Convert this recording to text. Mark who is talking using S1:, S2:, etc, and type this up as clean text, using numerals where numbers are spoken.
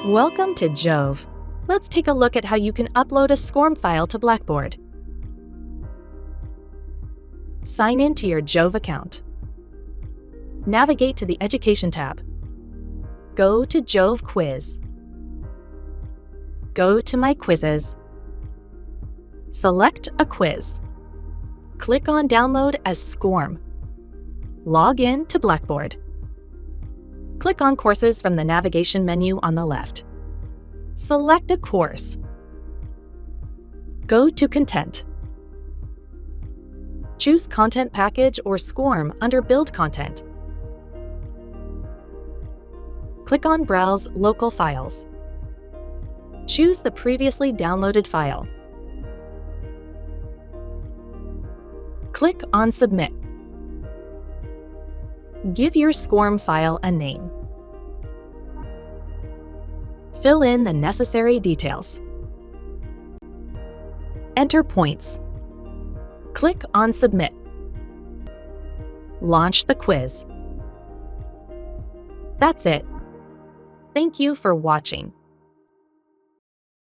S1: Welcome to Jove. Let's take a look at how you can upload a SCORM file to Blackboard. Sign in to your Jove account. Navigate to the Education tab. Go to Jove Quiz. Go to My Quizzes. Select a quiz. Click on Download as SCORM. Log in to Blackboard. Click on Courses from the navigation menu on the left. Select a course. Go to Content. Choose Content Package or SCORM under Build Content. Click on Browse Local Files. Choose the previously downloaded file. Click on Submit. Give your SCORM file a name. Fill in the necessary details. Enter points. Click on Submit. Launch the quiz. That's it. Thank you for watching.